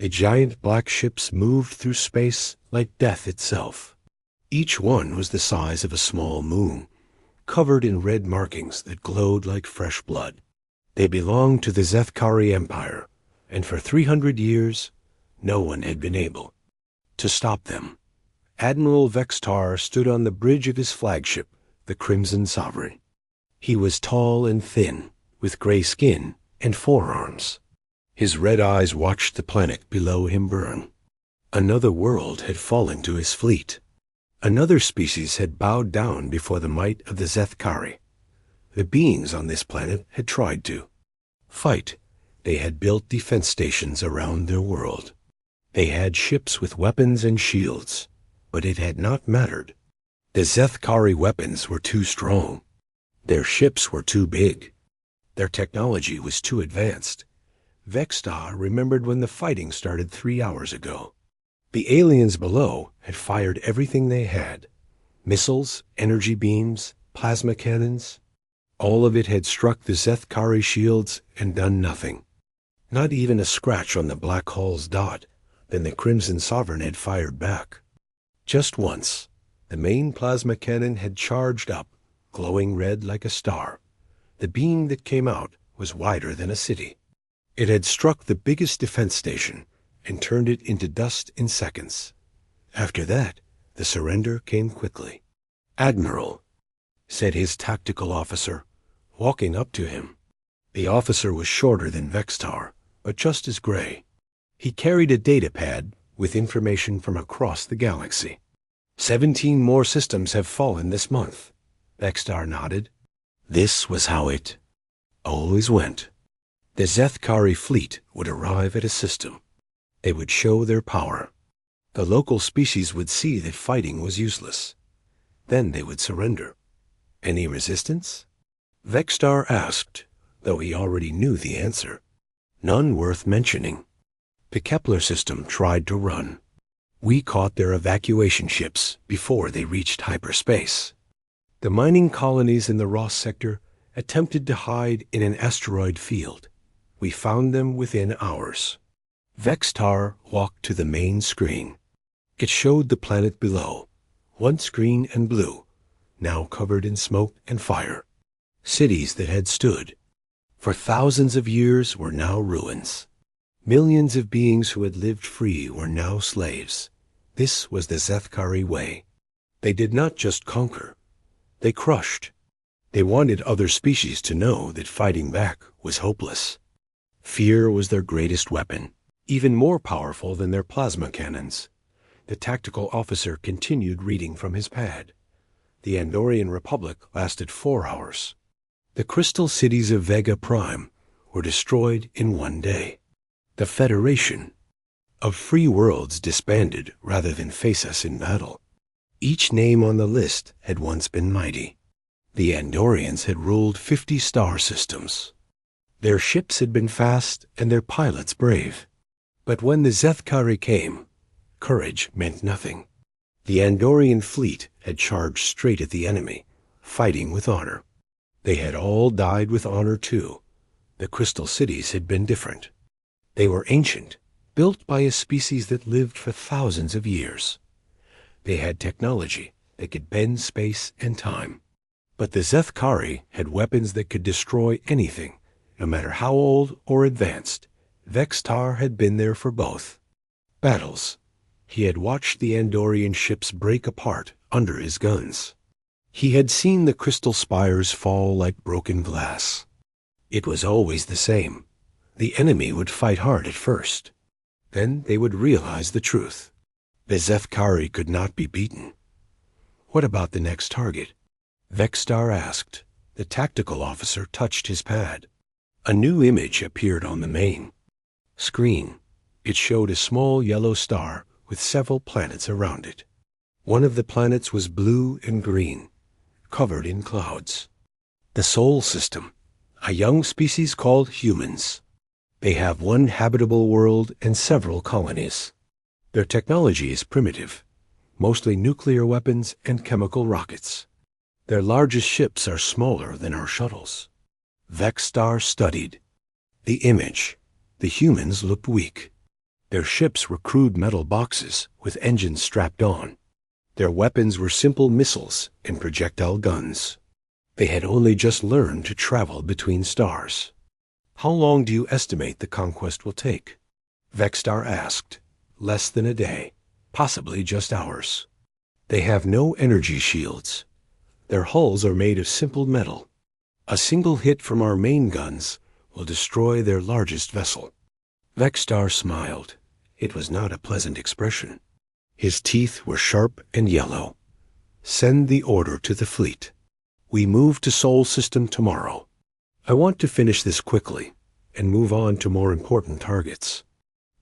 The giant black ships moved through space like death itself. Each one was the size of a small moon, covered in red markings that glowed like fresh blood. They belonged to the Zethkari Empire, and for 300 years, no one had been able to stop them. Admiral Vextar stood on the bridge of his flagship, the Crimson Sovereign. He was tall and thin, with gray skin and forearms. His red eyes watched the planet below him burn. Another world had fallen to his fleet. Another species had bowed down before the might of the Zethkari. The beings on this planet had tried to fight. They had built defense stations around their world. They had ships with weapons and shields, but it had not mattered. The Zethkari weapons were too strong. Their ships were too big. Their technology was too advanced. Vextar remembered when the fighting started 3 hours ago. The aliens below had fired everything they had. Missiles, energy beams, plasma cannons. All of it had struck the Zethkari shields and done nothing. Not even a scratch on the black hull's dot. Then the Crimson Sovereign had fired back. Just once, the main plasma cannon had charged up, glowing red like a star. The beam that came out was wider than a city. It had struck the biggest defense station and turned it into dust in seconds. After that, the surrender came quickly. "Admiral," said his tactical officer, walking up to him. The officer was shorter than Vextar, but just as gray. He carried a data pad with information from across the galaxy. 17 more systems have fallen this month. Vextar nodded. This was how it always went. The Zethkari fleet would arrive at a system. They would show their power. The local species would see that fighting was useless. Then they would surrender. Any resistance? Vextar asked, though he already knew the answer. None worth mentioning. The Kepler system tried to run. We caught their evacuation ships before they reached hyperspace. The mining colonies in the Ross sector attempted to hide in an asteroid field. We found them within hours. Vextar walked to the main screen. It showed the planet below, once green and blue, now covered in smoke and fire. Cities that had stood for thousands of years were now ruins. Millions of beings who had lived free were now slaves. This was the Zethkari way. They did not just conquer. They crushed. They wanted other species to know that fighting back was hopeless. Fear was their greatest weapon, even more powerful than their plasma cannons. The tactical officer continued reading from his pad. The Andorian Republic lasted 4 hours. The crystal cities of Vega Prime were destroyed in 1 day. The Federation of Free Worlds disbanded rather than face us in battle. Each name on the list had once been mighty. The Andorians had ruled 50 star systems. Their ships had been fast and their pilots brave. But when the Zethkari came, courage meant nothing. The Andorian fleet had charged straight at the enemy, fighting with honor. They had all died with honor too. The crystal cities had been different. They were ancient, built by a species that lived for thousands of years. They had technology that could bend space and time. But the Zethkari had weapons that could destroy anything, no matter how old or advanced. Vextar had been there for both. Battles. He had watched the Andorian ships break apart under his guns. He had seen the crystal spires fall like broken glass. It was always the same. The enemy would fight hard at first. Then they would realize the truth. The Zethkari could not be beaten. What about the next target? Vextar asked. The tactical officer touched his pad. A new image appeared on the main screen. It showed a small yellow star with several planets around it. One of the planets was blue and green, covered in clouds. The Sol system, a young species called humans. They have one habitable world and several colonies. Their technology is primitive, mostly nuclear weapons and chemical rockets. Their largest ships are smaller than our shuttles. Vextar studied. The image. The humans looked weak. Their ships were crude metal boxes with engines strapped on. Their weapons were simple missiles and projectile guns. They had only just learned to travel between stars. "How long do you estimate the conquest will take?" Vextar asked. "Less than a day, possibly just hours. They have no energy shields. Their hulls are made of simple metal. A single hit from our main guns will destroy their largest vessel." Vextar smiled. It was not a pleasant expression. His teeth were sharp and yellow. "Send the order to the fleet. We move to Sol System tomorrow. I want to finish this quickly and move on to more important targets."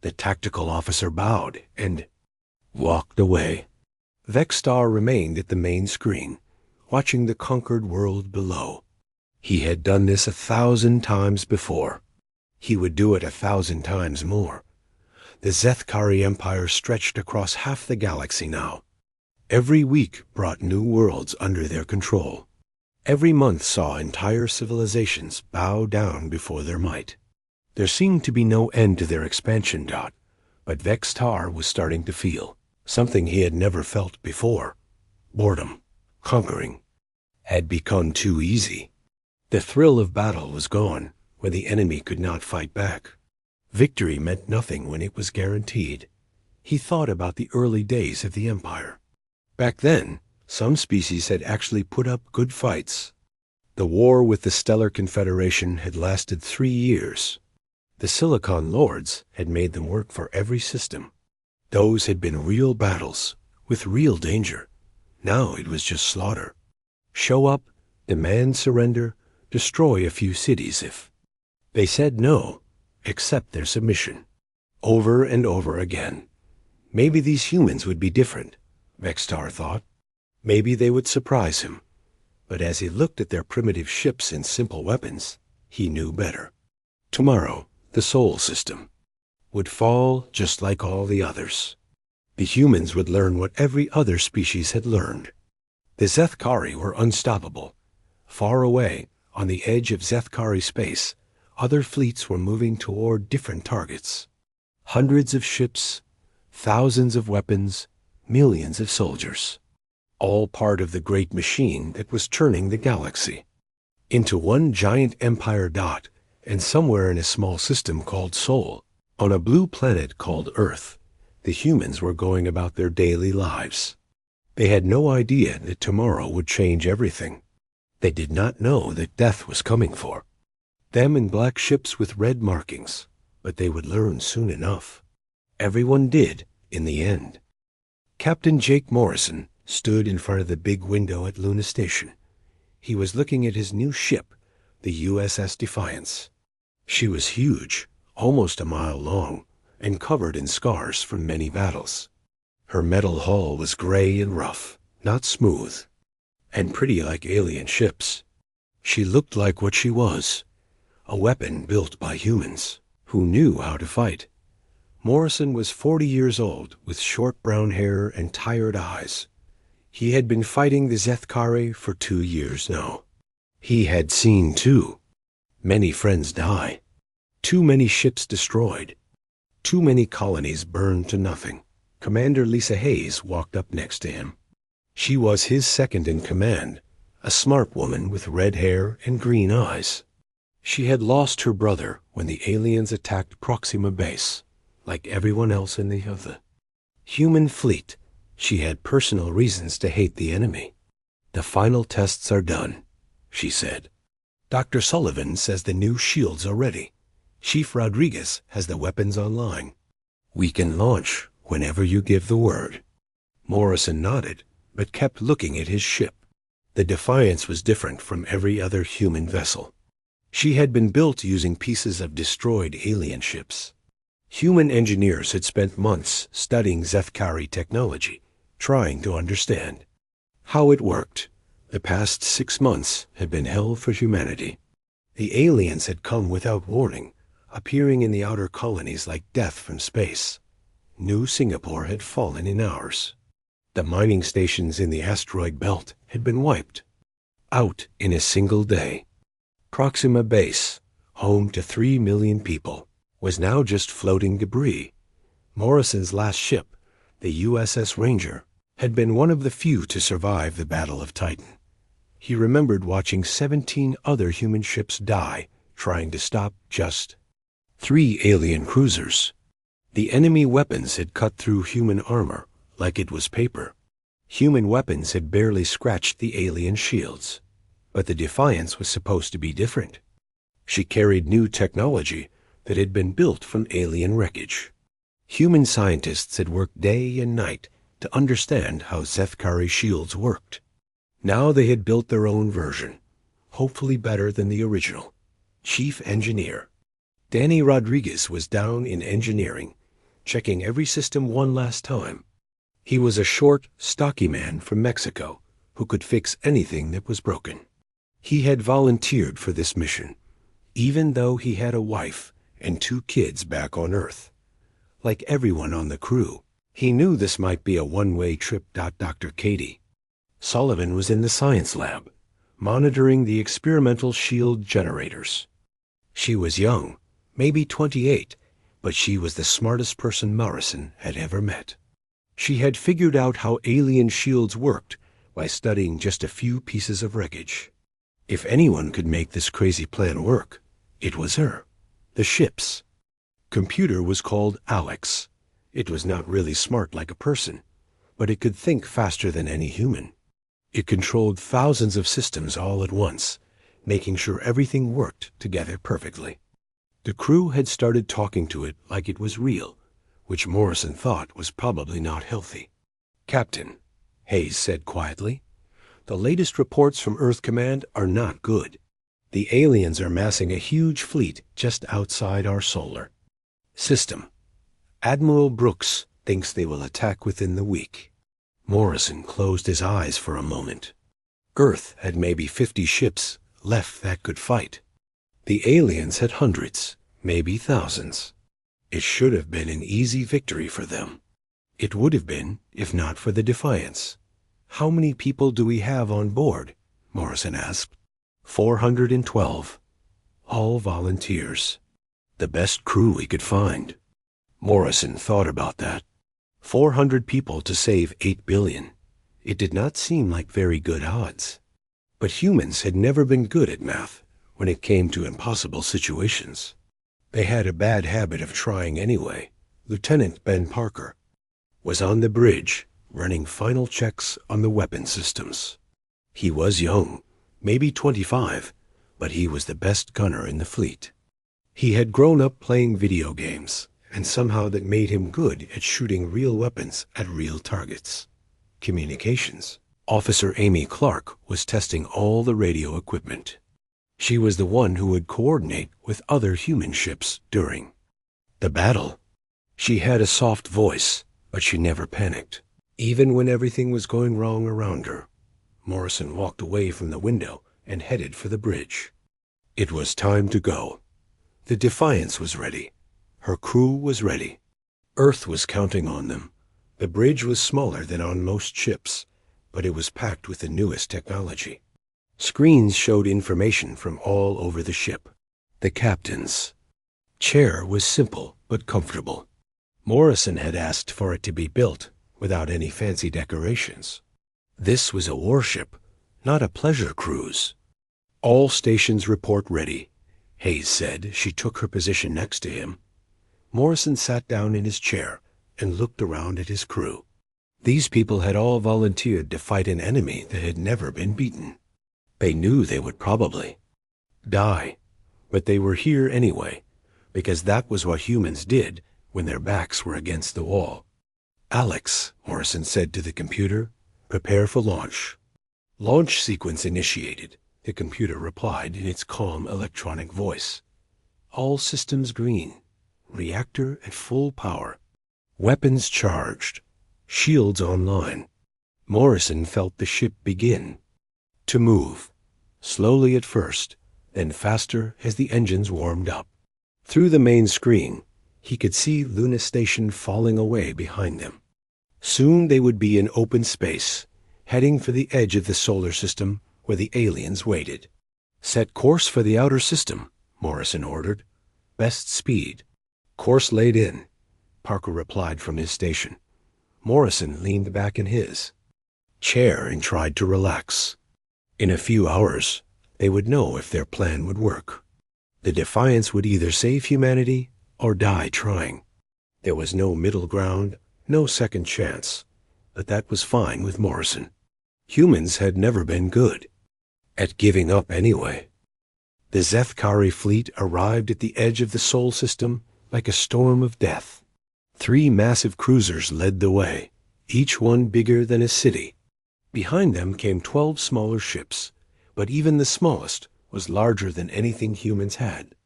The tactical officer bowed and walked away. Vextar remained at the main screen, watching the conquered world below. He had done this 1,000 times before. He would do it 1,000 times more. The Zethkari Empire stretched across half the galaxy now. Every week brought new worlds under their control. Every month saw entire civilizations bow down before their might. There seemed to be no end to their expansion. But Vextar was starting to feel something he had never felt before. Boredom, conquering, had become too easy. The thrill of battle was gone when the enemy could not fight back. Victory meant nothing when it was guaranteed. He thought about the early days of the Empire. Back then, some species had actually put up good fights. The war with the Stellar Confederation had lasted 3 years. The Silicon Lords had made them work for every system. Those had been real battles, with real danger. Now it was just slaughter. Show up, demand surrender, destroy a few cities if they said no. Accept their submission. Over and over again. Maybe these humans would be different, Vextar thought. Maybe they would surprise him. But as he looked at their primitive ships and simple weapons, he knew better. Tomorrow, the Sol System would fall just like all the others. The humans would learn what every other species had learned. The Zethkari were unstoppable. Far away, on the edge of Zethkari space, other fleets were moving toward different targets. Hundreds of ships, thousands of weapons, millions of soldiers. All part of the great machine that was turning the galaxy into one giant empire. And somewhere in a small system called Sol, on a blue planet called Earth, the humans were going about their daily lives. They had no idea that tomorrow would change everything. They did not know that death was coming for them in black ships with red markings, but they would learn soon enough. Everyone did, in the end. Captain Jake Morrison stood in front of the big window at Luna Station. He was looking at his new ship, the USS Defiance. She was huge, almost a mile long, and covered in scars from many battles. Her metal hull was gray and rough, not smooth, and pretty like alien ships. She looked like what she was, a weapon built by humans who knew how to fight. Morrison was 40 years old, with short brown hair and tired eyes. He had been fighting the Zethkari for 2 years now. He had seen, too, many friends die, too many ships destroyed, too many colonies burned to nothing. Commander Lisa Hayes walked up next to him. She was his second in command, a smart woman with red hair and green eyes. She had lost her brother when the aliens attacked Proxima Base, like everyone else in the other human fleet. She had personal reasons to hate the enemy. "The final tests are done," she said. "Dr. Sullivan says the new shields are ready. Chief Rodriguez has the weapons online. We can launch whenever you give the word." Morrison nodded, but kept looking at his ship. The Defiance was different from every other human vessel. She had been built using pieces of destroyed alien ships. Human engineers had spent months studying Zethkari technology, trying to understand how it worked. The past 6 months had been hell for humanity. The aliens had come without warning, appearing in the outer colonies like death from space. New Singapore had fallen in hours. The mining stations in the asteroid belt had been wiped out in a single day. Proxima Base, home to 3 million people, was now just floating debris. Morrison's last ship, the USS Ranger, had been one of the few to survive the Battle of Titan. He remembered watching 17 other human ships die trying to stop just 3 alien cruisers. The enemy weapons had cut through human armor like it was paper. Human weapons had barely scratched the alien shields. But the Defiance was supposed to be different. She carried new technology that had been built from alien wreckage. Human scientists had worked day and night to understand how Zethkari shields worked. Now they had built their own version, hopefully better than the original. Chief Engineer Danny Rodriguez was down in engineering, checking every system one last time. He was a short, stocky man from Mexico who could fix anything that was broken. He had volunteered for this mission, even though he had a wife and 2 kids back on Earth. Like everyone on the crew, he knew this might be a one-way trip. Dr. Katie Sullivan was in the science lab, monitoring the experimental shield generators. She was young, maybe 28, but she was the smartest person Morrison had ever met. She had figured out how alien shields worked by studying just a few pieces of wreckage. If anyone could make this crazy plan work, it was her. The ship's computer was called Alex. It was not really smart like a person, but it could think faster than any human. It controlled thousands of systems all at once, making sure everything worked together perfectly. The crew had started talking to it like it was real, which Morrison thought was probably not healthy. "Captain," Hayes said quietly, "the latest reports from Earth Command are not good. The aliens are massing a huge fleet just outside our solar system. Admiral Brooks thinks they will attack within the week." Morrison closed his eyes for a moment. Earth had maybe 50 ships left that could fight. The aliens had hundreds, maybe thousands. It should have been an easy victory for them. It would have been, if not for the Defiance. "How many people do we have on board?" Morrison asked. 412. All volunteers. The best crew we could find. Morrison thought about that. 400 people to save 8 billion. It did not seem like very good odds. But humans had never been good at math when it came to impossible situations. They had a bad habit of trying anyway. Lieutenant Ben Parker was on the bridge, running final checks on the weapon systems. He was young, maybe 25, but he was the best gunner in the fleet. He had grown up playing video games, and somehow that made him good at shooting real weapons at real targets. Communications. Officer Amy Clark was testing all the radio equipment. She was the one who would coordinate with other human ships during the battle. She had a soft voice, but she never panicked, even when everything was going wrong around her. Morrison walked away from the window and headed for the bridge. It was time to go. The Defiance was ready. Her crew was ready. Earth was counting on them. The bridge was smaller than on most ships, but it was packed with the newest technology. Screens showed information from all over the ship. The captain's chair was simple but comfortable. Morrison had asked for it to be built without any fancy decorations. This was a warship, not a pleasure cruise. "All stations report ready," Hayes said. She took her position next to him. Morrison sat down in his chair and looked around at his crew. These people had all volunteered to fight an enemy that had never been beaten. They knew they would probably die, but they were here anyway, because that was what humans did when their backs were against the wall. "Alex," Morrison said to the computer, "prepare for launch." "Launch sequence initiated," the computer replied in its calm electronic voice. "All systems green. Reactor at full power. Weapons charged. Shields online." Morrison felt the ship begin to move, slowly at first, then faster as the engines warmed up. Through the main screen, he could see Luna Station falling away behind them. Soon they would be in open space, heading for the edge of the solar system where the aliens waited. "Set course for the outer system," Morrison ordered. "Best speed." Course laid in. Parker replied from his station. Morrison leaned back in his chair and tried to relax. In a few hours, they would know if their plan would work. The Defiance would either save humanity or die trying. There was no middle ground, no second chance, but that was fine with Morrison. Humans had never been good at giving up anyway. The Zethkari fleet arrived at the edge of the Sol system like a storm of death. 3 massive cruisers led the way, each one bigger than a city. Behind them came 12 smaller ships, but even the smallest was larger than anything humans had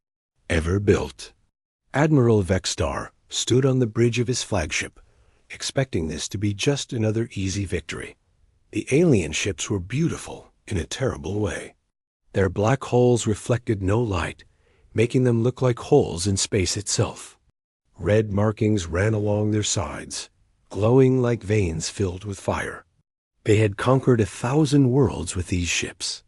ever built. Admiral Vexstar stood on the bridge of his flagship, expecting this to be just another easy victory. The alien ships were beautiful in a terrible way. Their black hulls reflected no light, making them look like holes in space itself. Red markings ran along their sides, glowing like veins filled with fire. They had conquered 1,000 worlds with these ships.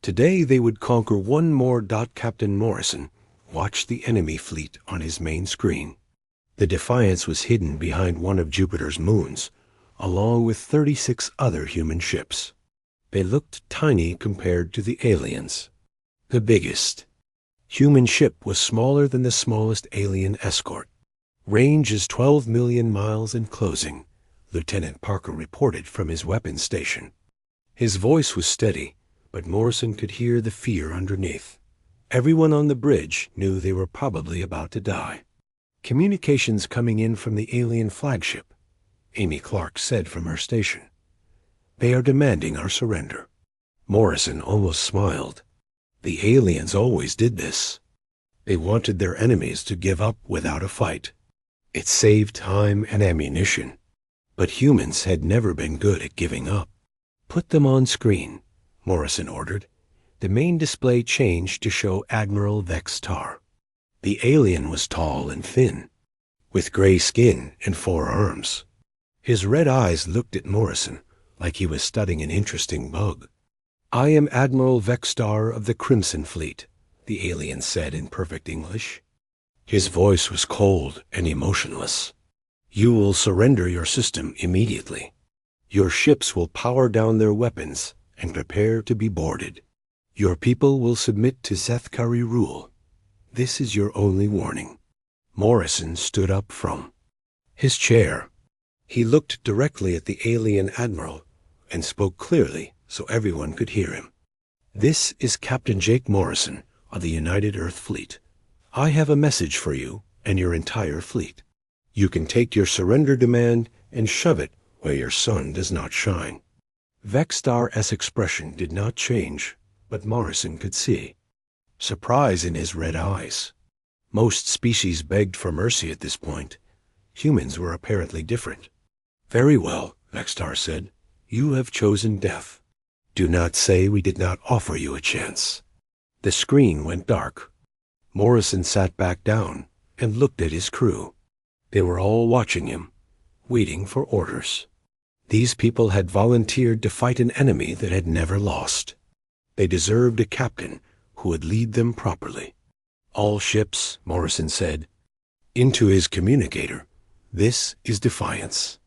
Today they would conquer one more. Captain Morrison watched the enemy fleet on his main screen. The Defiance was hidden behind one of Jupiter's moons, along with 36 other human ships. They looked tiny compared to the aliens. The biggest human ship was smaller than the smallest alien escort. Range is 12 million miles and closing, Lieutenant Parker reported from his weapons station. His voice was steady, but Morrison could hear the fear underneath. Everyone on the bridge knew they were probably about to die. Communications coming in from the alien flagship, Amy Clark said from her station. They are demanding our surrender. Morrison almost smiled. The aliens always did this. They wanted their enemies to give up without a fight. It saved time and ammunition. But humans had never been good at giving up. Put them on screen, Morrison ordered. The main display changed to show Admiral Vexstar. The alien was tall and thin, with gray skin and 4 arms. His red eyes looked at Morrison like he was studying an interesting bug. I am Admiral Vexstar of the Crimson Fleet, the alien said in perfect English. His voice was cold and emotionless. You will surrender your system immediately. Your ships will power down their weapons and prepare to be boarded. Your people will submit to Zethkari rule. This is your only warning. Morrison stood up from his chair. He looked directly at the alien admiral and spoke clearly so everyone could hear him. This is Captain Jake Morrison of the United Earth Fleet. I have a message for you and your entire fleet. You can take your surrender demand and shove it where your sun does not shine. Vexstar's expression did not change, but Morrison could see surprise in his red eyes. Most species begged for mercy at this point. Humans were apparently different. Very well, Vexstar said. You have chosen death. Do not say we did not offer you a chance. The screen went dark. Morrison sat back down and looked at his crew. They were all watching him, waiting for orders. These people had volunteered to fight an enemy that had never lost. They deserved a captain who would lead them properly. All ships, Morrison said, into his communicator. This is Defiance.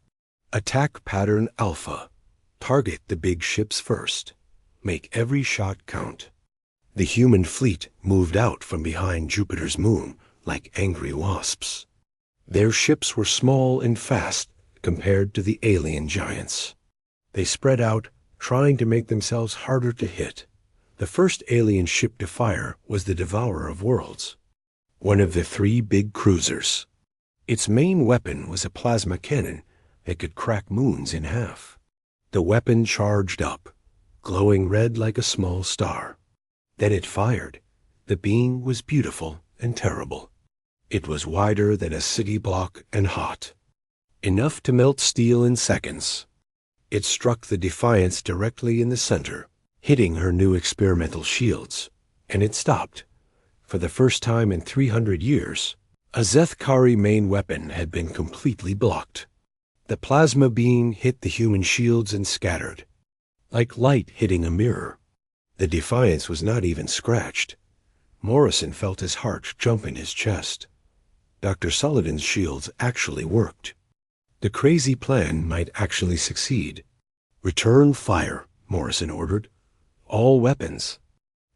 Attack pattern Alpha. Target the big ships first. Make every shot count. The human fleet moved out from behind Jupiter's moon like angry wasps. Their ships were small and fast compared to the alien giants. They spread out, trying to make themselves harder to hit. The first alien ship to fire was the Devourer of Worlds, one of the 3 big cruisers. Its main weapon was a plasma cannon that could crack moons in half. The weapon charged up, glowing red like a small star. Then it fired. The beam was beautiful and terrible. It was wider than a city block and hot, enough to melt steel in seconds. It struck the Defiance directly in the center, hitting her new experimental shields, and it stopped. For the first time in 300 years, a Zethkari main weapon had been completely blocked. The plasma beam hit the human shields and scattered, like light hitting a mirror. The Defiance was not even scratched. Morrison felt his heart jump in his chest. Dr. Saladin's shields actually worked. The crazy plan might actually succeed. "Return fire," Morrison ordered. "All weapons."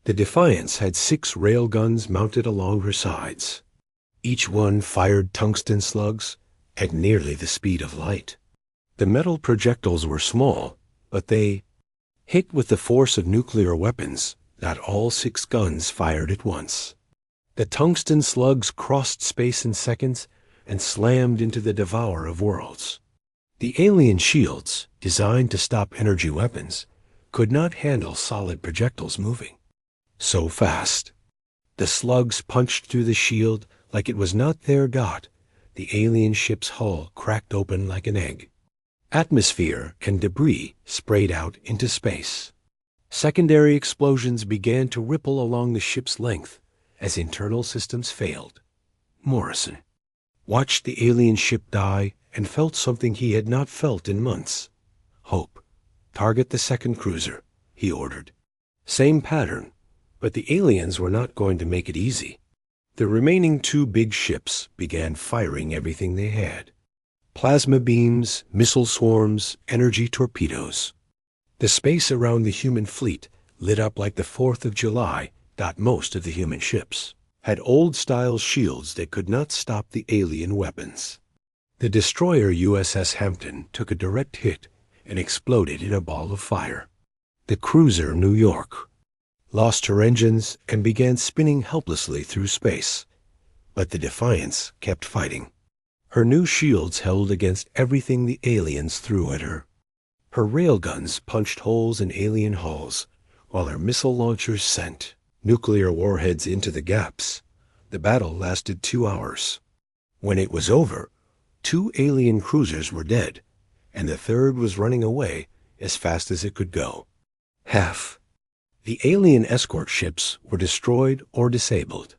The Defiance had 6 railguns mounted along her sides. Each one fired tungsten slugs at nearly the speed of light. The metal projectiles were small, but they hit with the force of nuclear weapons. Not all 6 guns fired at once. The tungsten slugs crossed space in seconds and slammed into the devourer of worlds. The alien shields, designed to stop energy weapons, could not handle solid projectiles moving so fast. The slugs punched through the shield like it was not their dot. The alien ship's hull cracked open like an egg. Atmosphere and debris sprayed out into space. Secondary explosions began to ripple along the ship's length as internal systems failed. Morrison watched the alien ship die and felt something he had not felt in months. "Hope, target the second cruiser," he ordered. Same pattern, but the aliens were not going to make it easy. The remaining 2 big ships began firing everything they had. Plasma beams, missile swarms, energy torpedoes. The space around the human fleet lit up like the 4th of July. Most of the human ships had old-style shields that could not stop the alien weapons. The destroyer USS Hampton took a direct hit and exploded in a ball of fire. The cruiser New York lost her engines and began spinning helplessly through space, but the Defiance kept fighting. Her new shields held against everything the aliens threw at her. Her railguns punched holes in alien hulls, while her missile launchers sent nuclear warheads into the gaps. The battle lasted 2 hours. When it was over, 2 alien cruisers were dead, and the 3rd was running away as fast as it could go. Half the alien escort ships were destroyed or disabled.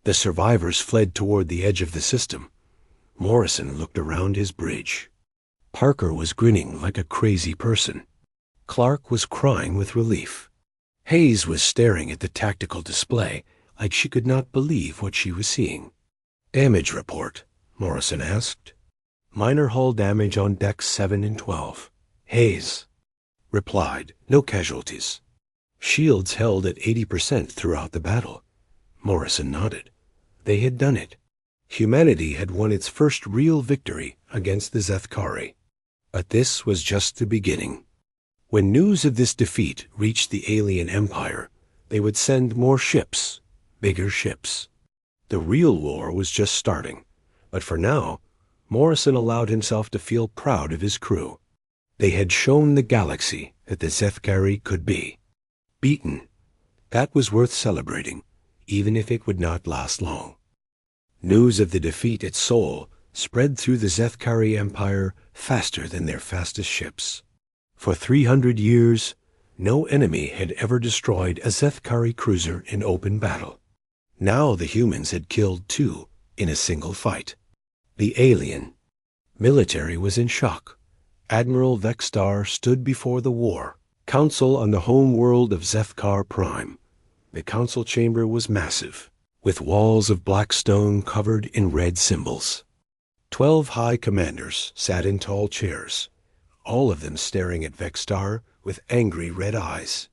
The survivors fled toward the edge of the system. Morrison looked around his bridge. Parker was grinning like a crazy person. Clark was crying with relief. Hayes was staring at the tactical display like she could not believe what she was seeing. "Damage report," Morrison asked. "Minor hull damage on decks 7 and 12. Hayes replied, "No casualties." Shields held at 80% throughout the battle. Morrison nodded. They had done it. Humanity had won its first real victory against the Zethkari. But this was just the beginning. When news of this defeat reached the alien empire, they would send more ships, bigger ships. The real war was just starting, but for now, Morrison allowed himself to feel proud of his crew. They had shown the galaxy that the Zethkari could be. Beaten, that was worth celebrating, even if it would not last long. News of the defeat at Sol spread through the Zethkari Empire faster than their fastest ships. For 300 years, no enemy had ever destroyed a Zethkari cruiser in open battle. Now the humans had killed 2 in a single fight. The alien military was in shock. Admiral Vextar stood before the war council on the home world of Zethkar Prime. The council chamber was massive, with walls of black stone covered in red symbols. 12 high commanders sat in tall chairs, all of them staring at Vextar with angry red eyes.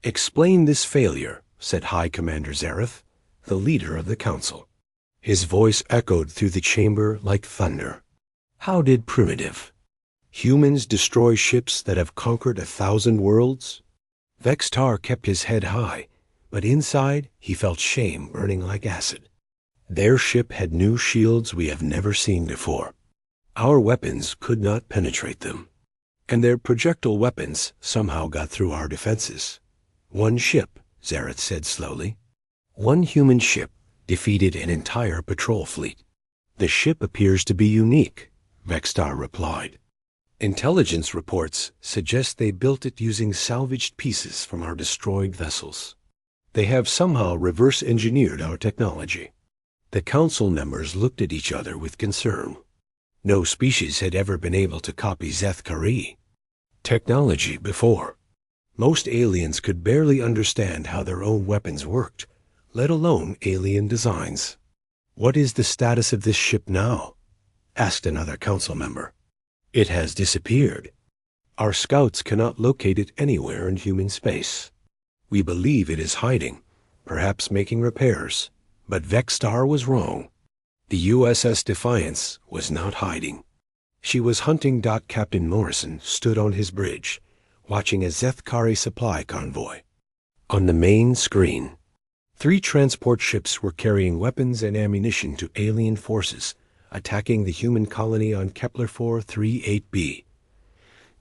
"Explain this failure," said High Commander Zareth, the leader of the council. His voice echoed through the chamber like thunder. "How did primitive humans destroy ships that have conquered 1,000 worlds?" Vextar kept his head high, but inside he felt shame burning like acid. "Their ship had new shields we have never seen before. Our weapons could not penetrate them. And their projectile weapons somehow got through our defenses. One ship," Zareth said slowly. "One human ship defeated an entire patrol fleet." "The ship appears to be unique," Vextar replied. "Intelligence reports suggest they built it using salvaged pieces from our destroyed vessels. They have somehow reverse-engineered our technology." The council members looked at each other with concern. No species had ever been able to copy Zethkari technology before. Most aliens could barely understand how their own weapons worked, let alone alien designs. "What is the status of this ship now?" asked another council member. "It has disappeared. Our scouts cannot locate it anywhere in human space. We believe it is hiding, perhaps making repairs, but Vexstar was wrong. The USS Defiance was not hiding. She was hunting. Captain Morrison stood on his bridge, watching a Zethkari supply convoy. On the main screen, 3 transport ships were carrying weapons and ammunition to alien forces, attacking the human colony on Kepler 438b.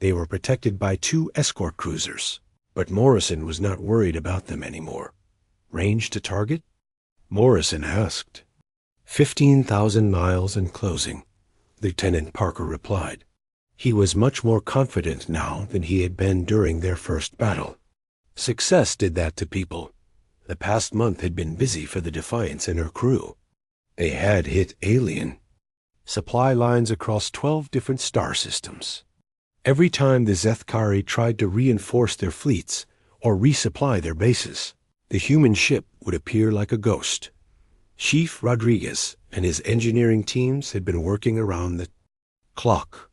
They were protected by 2 escort cruisers, but Morrison was not worried about them anymore. Range to target? Morrison asked. 15,000 miles and closing, Lieutenant Parker replied. He was much more confident now than he had been during their first battle. Success did that to people. The past month had been busy for the Defiance and her crew. They had hit alien supply lines across 12 different star systems. Every time the Zethkari tried to reinforce their fleets or resupply their bases, the human ship would appear like a ghost. Chief Rodriguez and his engineering teams had been working around the clock.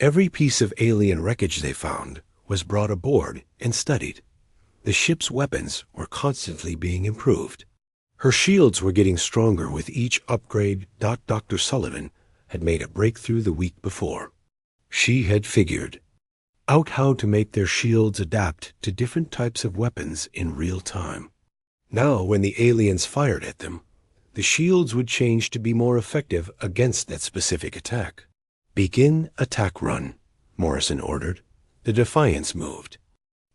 Every piece of alien wreckage they found was brought aboard and studied. The ship's weapons were constantly being improved. Her shields were getting stronger with each upgrade. Dr. Sullivan had made a breakthrough the week before. She had figured out how to make their shields adapt to different types of weapons in real time. Now, when the aliens fired at them, the shields would change to be more effective against that specific attack. "Begin attack run," Morrison ordered. The Defiance moved.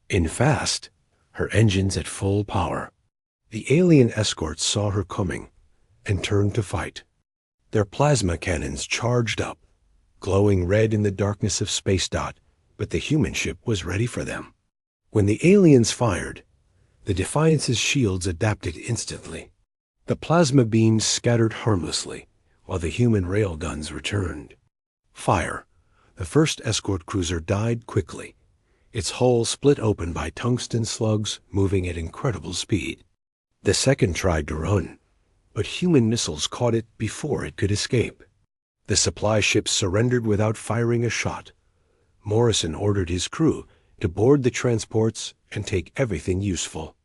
In fast, her engines at full power. The alien escorts saw her coming and turned to fight. Their plasma cannons charged up, glowing red in the darkness of space. But the human ship was ready for them. When the aliens fired, the Defiance's shields adapted instantly. The plasma beams scattered harmlessly, while the human railguns returned. Fire. The first escort cruiser died quickly, its hull split open by tungsten slugs moving at incredible speed. The second tried to run, but human missiles caught it before it could escape. The supply ships surrendered without firing a shot. Morrison ordered his crew to board the transports and take everything useful.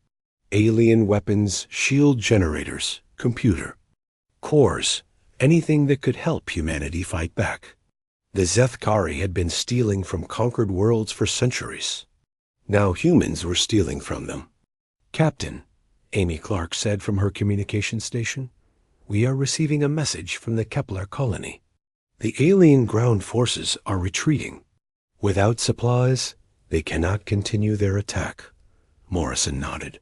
Alien weapons, shield generators, computer, cores, anything that could help humanity fight back. The Zethkari had been stealing from conquered worlds for centuries. Now humans were stealing from them. "Captain," Amy Clark said from her communication station, "we are receiving a message from the Kepler colony. The alien ground forces are retreating. Without supplies, they cannot continue their attack." Morrison nodded.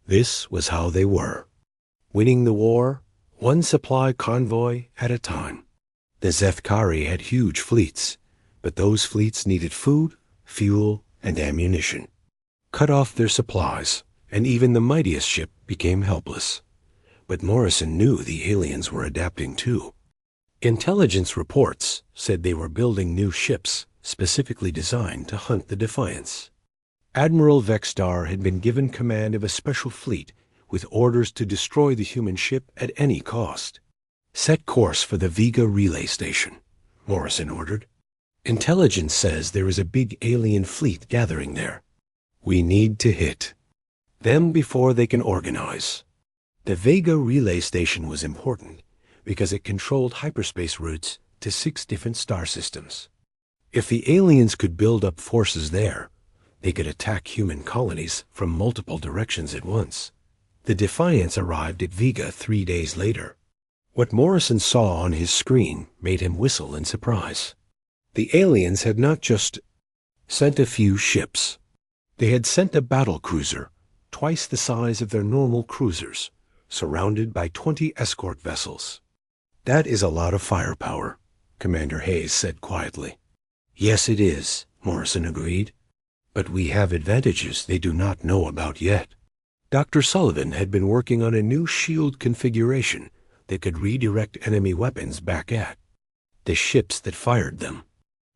This was how they were. Winning the war, one supply convoy at a time. The Zethkari had huge fleets, but those fleets needed food, fuel, and ammunition. Cut off their supplies, and even the mightiest ship became helpless. But Morrison knew the aliens were adapting too. Intelligence reports said they were building new ships specifically designed to hunt the Defiance. Admiral Vexstar had been given command of a special fleet with orders to destroy the human ship at any cost. "Set course for the Vega relay station," Morrison ordered. "Intelligence says there is a big alien fleet gathering there. We need to hit them before they can organize." The Vega relay station was important because it controlled hyperspace routes to 6 different star systems. If the aliens could build up forces there, they could attack human colonies from multiple directions at once. The Defiance arrived at Vega 3 days later. What Morrison saw on his screen made him whistle in surprise. The aliens had not just sent a few ships. They had sent a battle cruiser, twice the size of their normal cruisers, surrounded by 20 escort vessels. "That is a lot of firepower," Commander Hayes said quietly. "Yes, it is," Morrison agreed. "But we have advantages they do not know about yet." Dr. Sullivan had been working on a new shield configuration that could redirect enemy weapons back at the ships that fired them.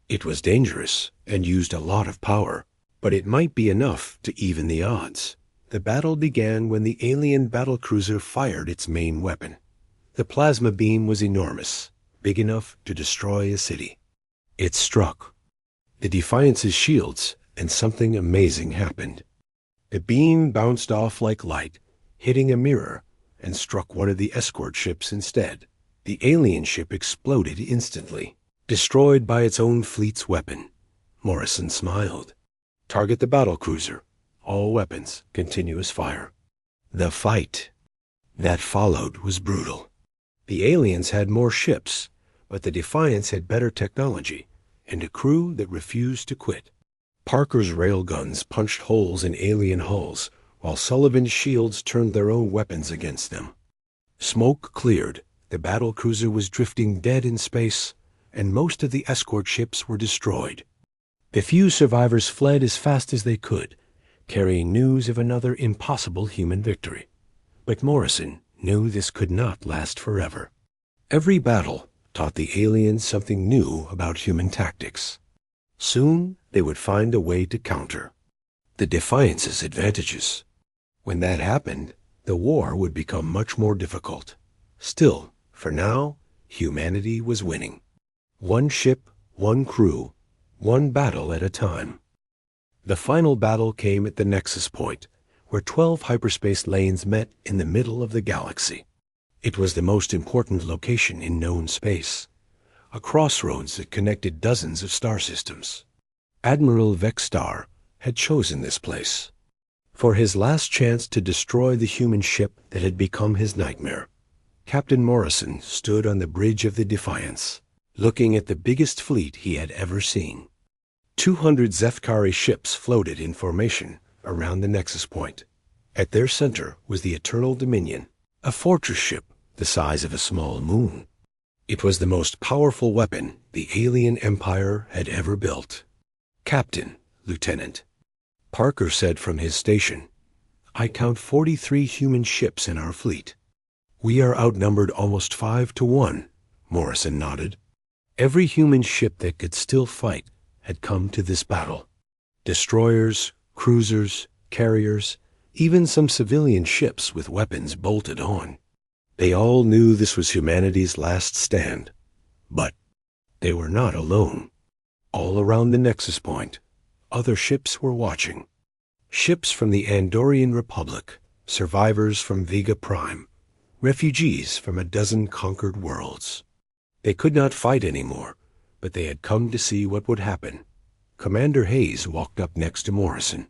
It was dangerous and used a lot of power, but it might be enough to even the odds. The battle began when the alien battlecruiser fired its main weapon. The plasma beam was enormous, big enough to destroy a city. It struck the Defiance's shields, and something amazing happened. The beam bounced off like light, hitting a mirror, and struck one of the escort ships instead. The alien ship exploded instantly, destroyed by its own fleet's weapon. Morrison smiled. Target the battlecruiser. All weapons, continuous fire. The fight that followed was brutal. The aliens had more ships, but the Defiance had better technology and a crew that refused to quit. Parker's railguns punched holes in alien hulls, while Sullivan's shields turned their own weapons against them. Smoke cleared, the battlecruiser was drifting dead in space, and most of the escort ships were destroyed. The few survivors fled as fast as they could, carrying news of another impossible human victory. But Morrison knew this could not last forever. Every battle taught the aliens something new about human tactics. Soon they would find a way to counter the Defiance's advantages. When that happened, the war would become much more difficult. Still, for now, humanity was winning. One ship, one crew, one battle at a time. The final battle came at the Nexus Point, where 12 hyperspace lanes met in the middle of the galaxy. It was the most important location in known space, a crossroads that connected dozens of star systems. Admiral Vexstar had chosen this place for his last chance to destroy the human ship that had become his nightmare. Captain Morrison stood on the bridge of the Defiance, looking at the biggest fleet he had ever seen. 200 Zethkari ships floated in formation around the Nexus Point. At their center was the Eternal Dominion, a fortress ship the size of a small moon. It was the most powerful weapon the alien empire had ever built. Captain, Lieutenant. Parker said from his station, I count 43 human ships in our fleet. We are outnumbered almost 5 to 1, Morrison nodded. Every human ship that could still fight had come to this battle. Destroyers, cruisers, carriers, even some civilian ships with weapons bolted on. They all knew this was humanity's last stand. But they were not alone. All around the Nexus Point, other ships were watching. Ships from the Andorian Republic, survivors from Vega Prime, refugees from a dozen conquered worlds. They could not fight anymore, but they had come to see what would happen. Commander Hayes walked up next to Morrison.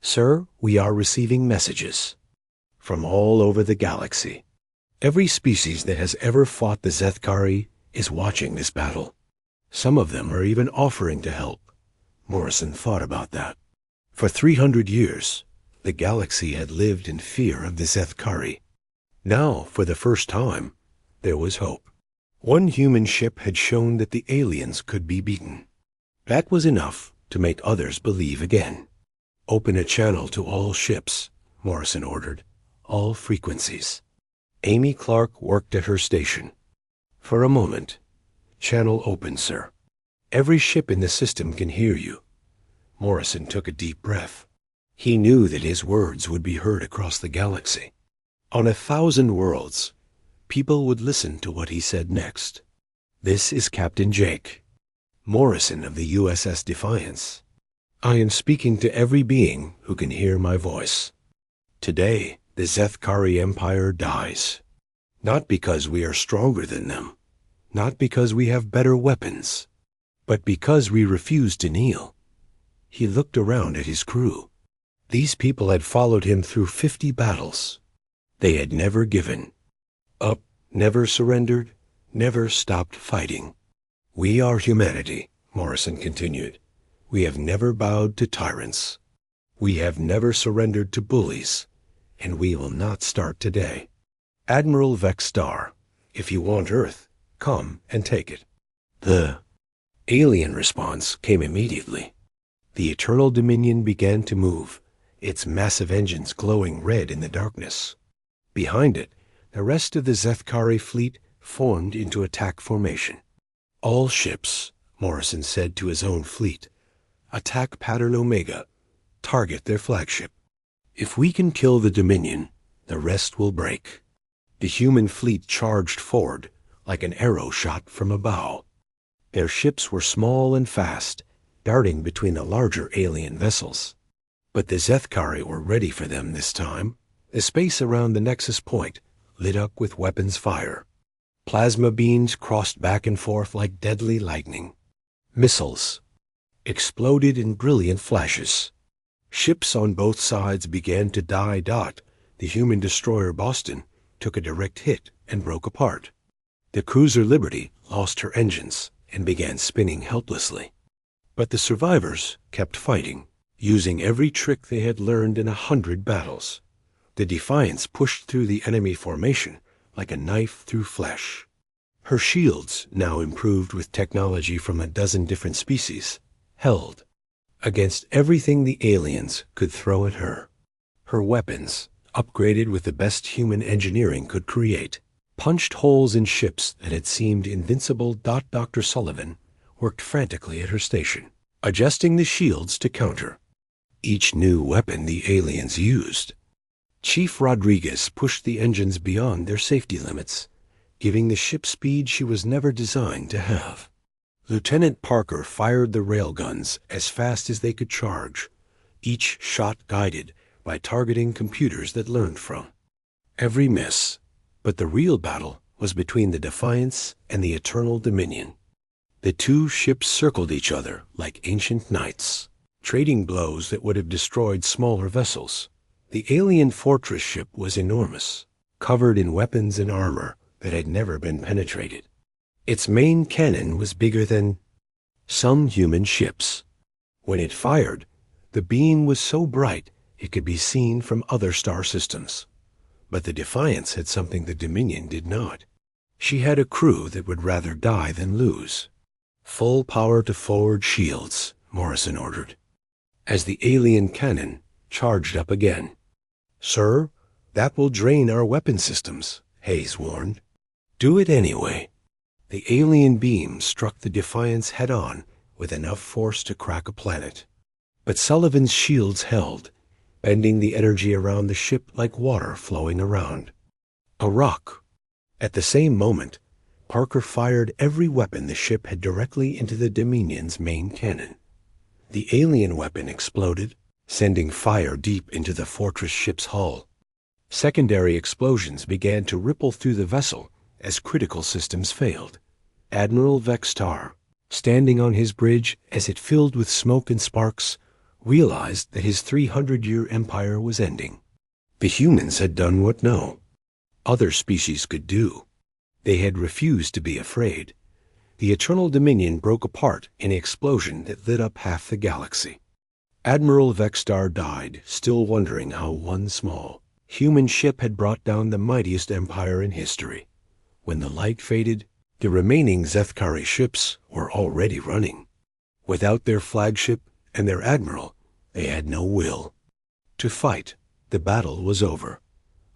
Sir, we are receiving messages from all over the galaxy. Every species that has ever fought the Zethkari is watching this battle. Some of them are even offering to help. Morrison thought about that. For 300 years, the galaxy had lived in fear of the Zethkari. Now, for the first time, there was hope. One human ship had shown that the aliens could be beaten. That was enough to make others believe again. Open a channel to all ships, Morrison ordered. All frequencies. Amy Clark worked at her station. For a moment. Channel open, sir. Every ship in the system can hear you. Morrison took a deep breath. He knew that his words would be heard across the galaxy. On 1,000 worlds, people would listen to what he said next. This is Captain Jake Morrison of the USS Defiance. I am speaking to every being who can hear my voice. Today, the Zethkari Empire dies. Not because we are stronger than them, not because we have better weapons, but because we refuse to kneel. He looked around at his crew. These people had followed him through 50 battles. They had never given up, never surrendered, never stopped fighting. We are humanity, Morrison continued. We have never bowed to tyrants. We have never surrendered to bullies, and we will not start today. Admiral Vexstar, if you want Earth, come and take it. The alien response came immediately. The Eternal Dominion began to move, its massive engines glowing red in the darkness. Behind it, the rest of the Zethkari fleet formed into attack formation. All ships, Morrison said to his own fleet, attack Pattern Omega, target their flagship. If we can kill the Dominion, the rest will break. The human fleet charged forward like an arrow shot from a bow. Their ships were small and fast, darting between the larger alien vessels. But the Zethkari were ready for them this time. The space around the nexus point lit up with weapons fire. Plasma beams crossed back and forth like deadly lightning. Missiles exploded in brilliant flashes. Ships on both sides began to die. The human destroyer Boston took a direct hit and broke apart. The cruiser Liberty lost her engines and began spinning helplessly. But the survivors kept fighting, using every trick they had learned in 100 battles. The Defiance pushed through the enemy formation like a knife through flesh. Her shields, now improved with technology from a dozen different species, held against everything the aliens could throw at her. Her weapons, upgraded with the best human engineering could create, punched holes in ships that had seemed invincible. Dr. Sullivan worked frantically at her station, adjusting the shields to counter each new weapon the aliens used. Chief Rodriguez pushed the engines beyond their safety limits, giving the ship speed she was never designed to have. Lieutenant Parker fired the railguns as fast as they could charge, each shot guided by targeting computers that learned from every miss. But the real battle was between the Defiance and the Eternal Dominion. The two ships circled each other like ancient knights, trading blows that would have destroyed smaller vessels. The alien fortress ship was enormous, covered in weapons and armor that had never been penetrated. Its main cannon was bigger than some human ships. When it fired, the beam was so bright it could be seen from other star systems. But the Defiance had something the Dominion did not. She had a crew that would rather die than lose. Full power to forward shields, Morrison ordered, as the alien cannon charged up again. "Sir, that will drain our weapon systems," Hayes warned. "Do it anyway." The alien beam struck the Defiance head-on with enough force to crack a planet. But Sullivan's shields held, bending the energy around the ship like water flowing around a rock. At the same moment, Parker fired every weapon the ship had directly into the Dominion's main cannon. The alien weapon exploded, sending fire deep into the fortress ship's hull. Secondary explosions began to ripple through the vessel as critical systems failed. Admiral Vextar, standing on his bridge as it filled with smoke and sparks, realized that his 300-year empire was ending. The humans had done what no other species could do. They had refused to be afraid. The Eternal Dominion broke apart in an explosion that lit up half the galaxy. Admiral Vextar died, still wondering how one small human ship had brought down the mightiest empire in history. When the light faded, the remaining Zethkari ships were already running. Without their flagship and their admiral, they had no will to fight. The battle was over.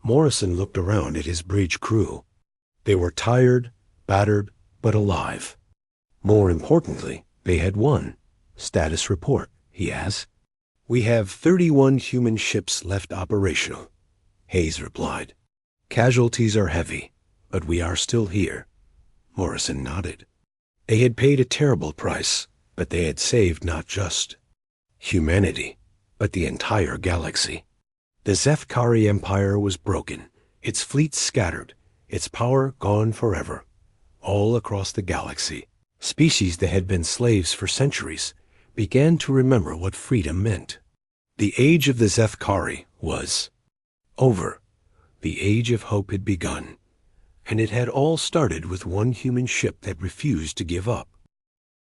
Morrison looked around at his bridge crew. They were tired, battered, but alive. More importantly, they had won. "Status report," he asked. "We have 31 human ships left operational," Hayes replied. "Casualties are heavy, but we are still here." Morrison nodded. They had paid a terrible price, but they had saved not just humanity, but the entire galaxy. The Zethkari Empire was broken, its fleet scattered, its power gone forever. All across the galaxy, species that had been slaves for centuries began to remember what freedom meant. The age of the Zethkari was over. The age of hope had begun, and it had all started with one human ship that refused to give up.